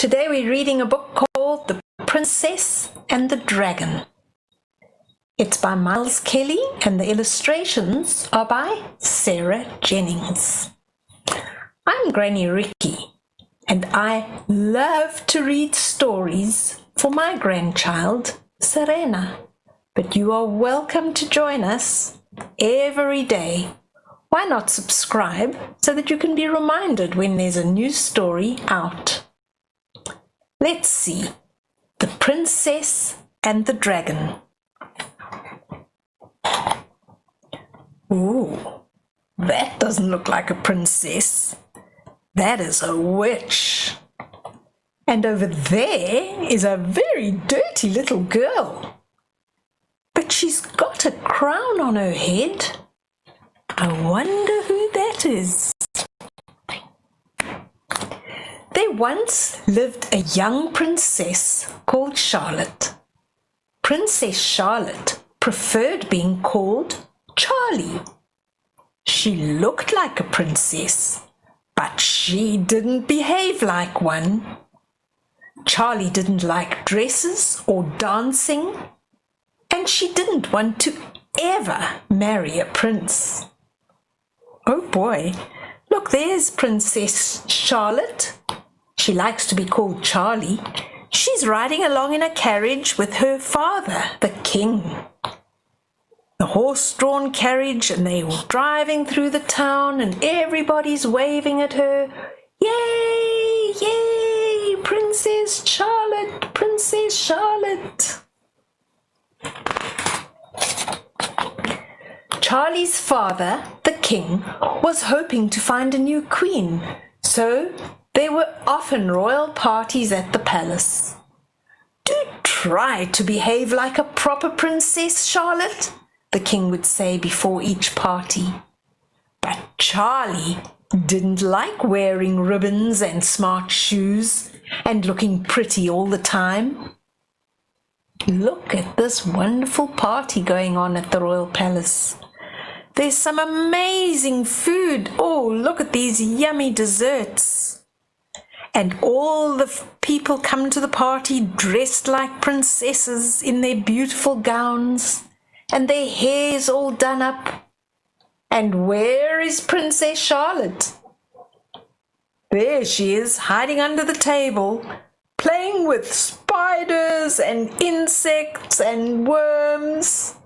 Today we're reading a book called The Princess and the Dragon. It's by Miles Kelly and the illustrations are by Sarah Jennings. I'm Granny Ricky and I love to read stories for my grandchild, Serena. But you are welcome to join us every day. Why not subscribe so that you can be reminded when there's a new story out? Let's see. The Princess and the Dragon. Ooh, that doesn't look like a princess. That is a witch. And over there is a very dirty little girl. But she's got a crown on her head. I wonder who that is. There once lived a young princess called Charlotte. Princess Charlotte preferred being called Charlie. She looked like a princess, but she didn't behave like one. Charlie didn't like dresses or dancing, and she didn't want to ever marry a prince. Oh boy, look, there's Princess Charlotte. She likes to be called Charlie. She's riding along in a carriage with her father, the king. The horse-drawn carriage, and they're driving through the town and everybody's waving at her. Yay, yay, Princess Charlotte, Princess Charlotte. Charlie's father, the king, was hoping to find a new queen, so there were often royal parties at the palace. Do try to behave like a proper Princess Charlotte, the king would say before each party. But Charlie didn't like wearing ribbons and smart shoes and looking pretty all the time. Look at this wonderful party going on at the royal palace. There's some amazing food. Oh, look at these yummy desserts. And all the people come to the party dressed like princesses in their beautiful gowns and their hair's all done up. And where is Princess Charlotte? There she is, hiding under the table, playing with spiders and insects and worms.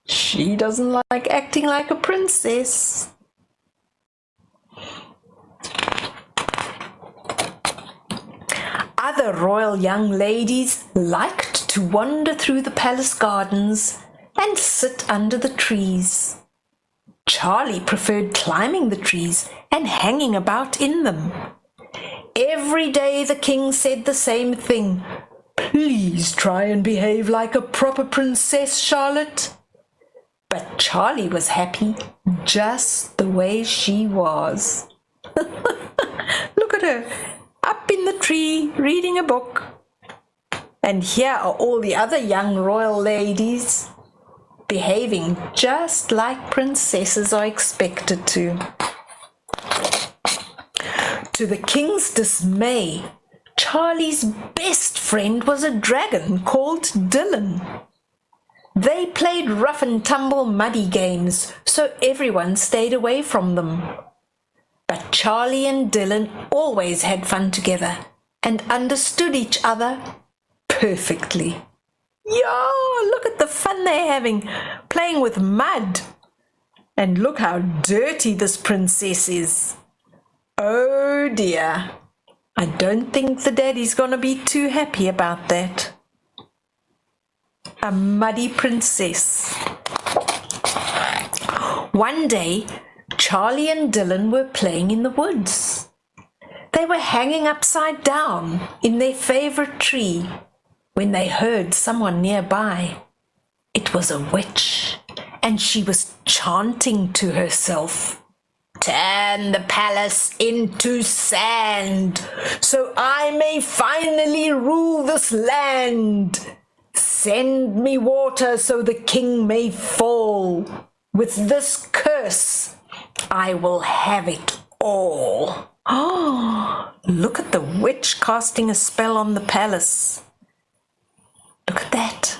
She doesn't like acting like a princess. Other royal young ladies liked to wander through the palace gardens and sit under the trees. Charlie preferred climbing the trees and hanging about in them. Every day the king said the same thing. Please try and behave like a proper Princess Charlotte. But Charlie was happy just the way she was. Look at her, up in the tree reading a book. And here are all the other young royal ladies behaving just like princesses are expected to. To the king's dismay, Charlie's best friend was a dragon called Dylan. They played rough and tumble muddy games, so everyone stayed away from them. But Charlie and Dylan always had fun together and understood each other perfectly. Yeah, look at the fun they're having, playing with mud. And look how dirty this princess is. Oh dear, I don't think the daddy's gonna be too happy about that. A muddy princess. One day, Charlie and Dylan were playing in the woods. They were hanging upside down in their favorite tree when they heard someone nearby. It was a witch, and she was chanting to herself. Turn the palace into sand, so I may finally rule this land. Send me water so the king may fall. With this curse, I will have it all. Oh, Look at the witch casting a spell on the palace. Look at that.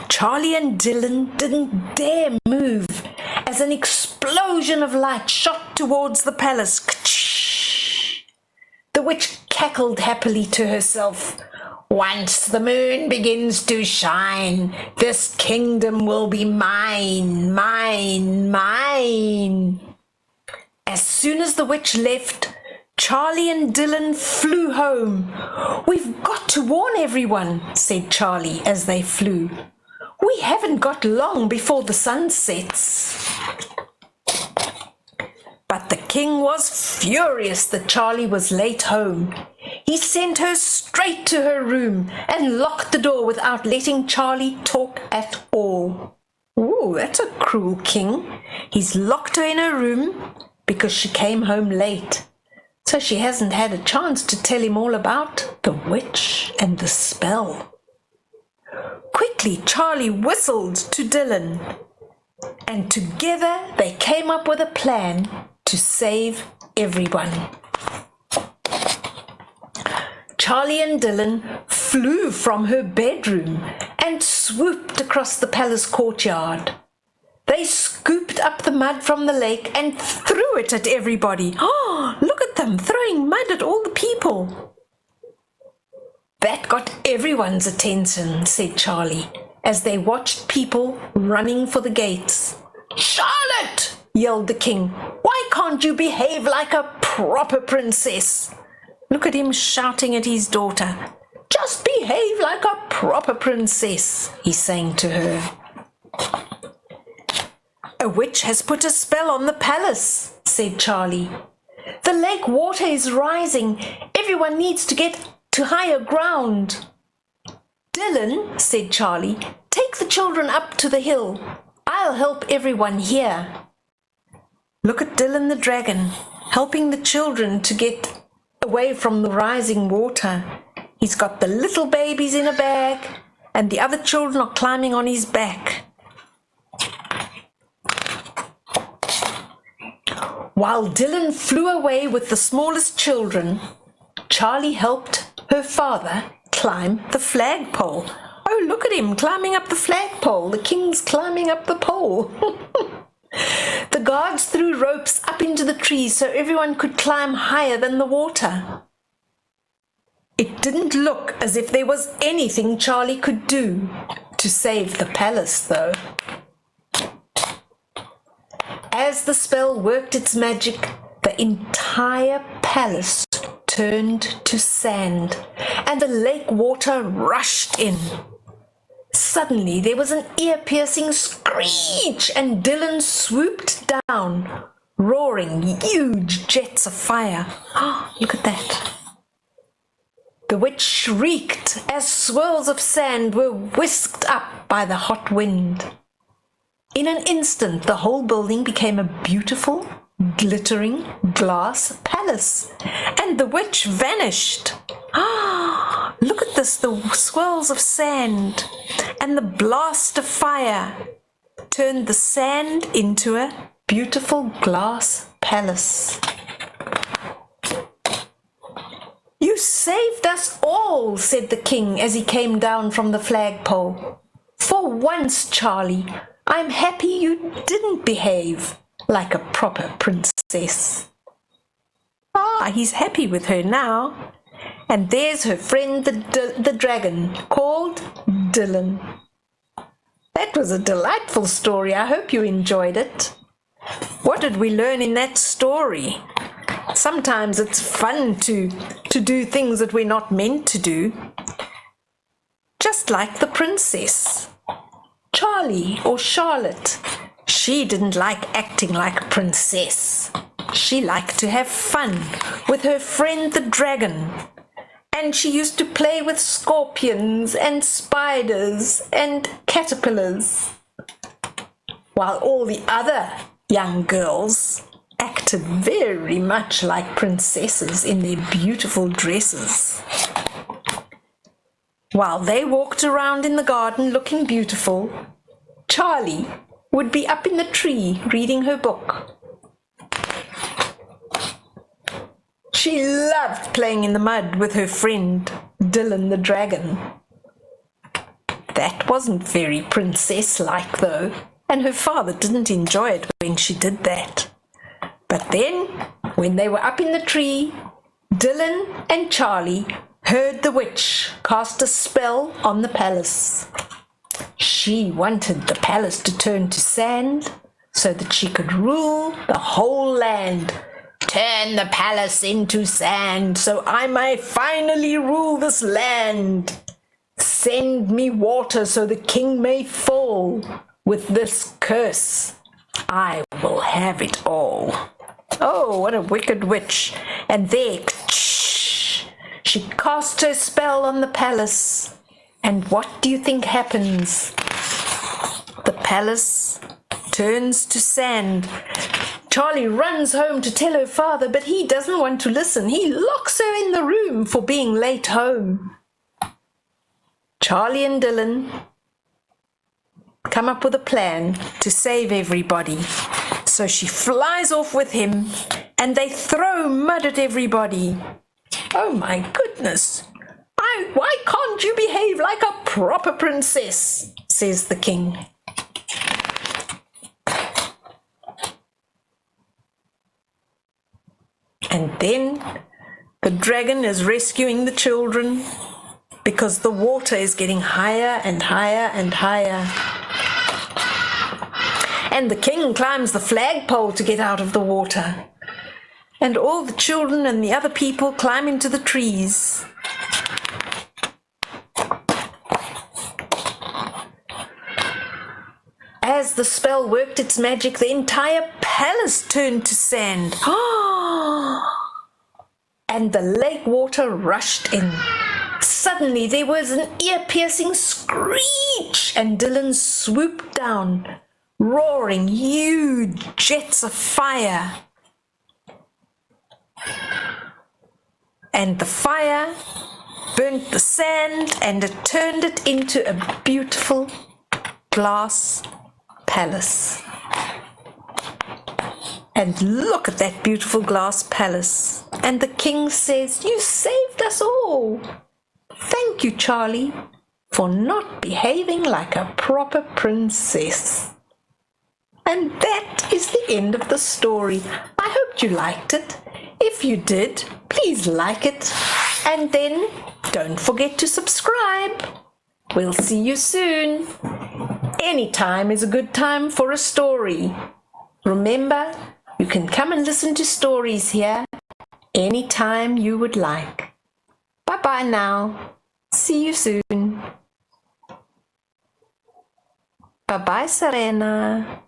Charlie and Dylan didn't dare move as an explosion of light shot towards the palace. The witch cackled happily to herself. Once the moon begins to shine, this kingdom will be mine, mine, mine. As soon as the witch left, Charlie and Dylan flew home. We've got to warn everyone, said Charlie as they flew. We haven't got long before the sun sets. But the king was furious that Charlie was late home. He sent her straight to her room and locked the door without letting Charlie talk at all. Ooh, that's a cruel king. He's locked her in her room because she came home late. So she hasn't had a chance to tell him all about the witch and the spell. Quickly, Charlie whistled to Dylan, and together they came up with a plan to save everyone. Charlie and Dylan flew from her bedroom and swooped across the palace courtyard. They scooped up the mud from the lake and threw it at everybody. Oh, look at them throwing mud at all the people. That got everyone's attention, said Charlie, as they watched people running for the gates. Charlotte, yelled the king, why can't you behave like a proper princess? Look at him shouting at his daughter. Just behave like a proper princess, he sang to her. A witch has put a spell on the palace, said Charlie. The lake water is rising. Everyone needs to get to higher ground. Dylan, said Charlie, take the children up to the hill. I'll help everyone here. Look at Dylan the dragon, helping the children to get away from the rising water. He's got the little babies in a bag, and the other children are climbing on his back. While Dylan flew away with the smallest children, Charlie helped her father climb the flagpole. Oh, look at him climbing up the flagpole. The king's climbing up the pole. The guards threw ropes up into the trees so everyone could climb higher than the water. It didn't look as if there was anything Charlie could do to save the palace, though. As the spell worked its magic, the entire palace turned to sand, and the lake water rushed in. Suddenly there was an ear-piercing screech, and Dylan swooped down, roaring huge jets of fire. Oh, look at that. The witch shrieked as swirls of sand were whisked up by the hot wind. In an instant, the whole building became a beautiful, glittering glass palace, and the witch vanished. Ah, look at this, the swirls of sand and the blast of fire turned the sand into a beautiful glass palace. You saved us all, said the king as he came down from the flagpole. For once, Charlie, I'm happy you didn't behave like a proper princess. Ah, he's happy with her now. And there's her friend the dragon, called Dylan. That was a delightful story. I hope you enjoyed it. What did we learn in that story? Sometimes it's fun to do things that we're not meant to do. Just like the princess. Charlie or Charlotte, she didn't like acting like a princess. She liked to have fun with her friend the dragon. And she used to play with scorpions and spiders and caterpillars. While all the other young girls acted very much like princesses in their beautiful dresses. While they walked around in the garden looking beautiful, Charlie would be up in the tree reading her book. She loved playing in the mud with her friend, Dylan the dragon. That wasn't very princess-like, though, and her father didn't enjoy it when she did that. But then, when they were up in the tree, Dylan and Charlie heard the witch cast a spell on the palace. She wanted the palace to turn to sand so that she could rule the whole land. Turn the palace into sand so I may finally rule this land. Send me water so the king may fall. With this curse, I will have it all. Oh, what a wicked witch. And there, she cast her spell on the palace. And what do you think happens? The palace turns to sand. Charlie runs home to tell her father, but he doesn't want to listen. He locks her in the room for being late home. Charlie and Dylan come up with a plan to save everybody. So she flies off with him and they throw mud at everybody. Oh my goodness! Why can't you behave like a proper princess? Says the king. And then the dragon is rescuing the children because the water is getting higher and higher and higher. And the king climbs the flagpole to get out of the water. And all the children and the other people climb into the trees. As the spell worked its magic, the entire palace turned to sand. And the lake water rushed in. Suddenly there was an ear-piercing screech, and Dylan swooped down, roaring huge jets of fire. And the fire burnt the sand, and it turned it into a beautiful glass palace. And look at that beautiful glass palace. And the king says, "You saved us all. Thank you, Charlie, for not behaving like a proper princess." And that is the end of the story. I hope you liked it. If you did, please like it. And then don't forget to subscribe. We'll see you soon. Any time is a good time for a story. Remember, you can come and listen to stories here anytime you would like. Bye-bye now. See you soon. Bye-bye, Serena.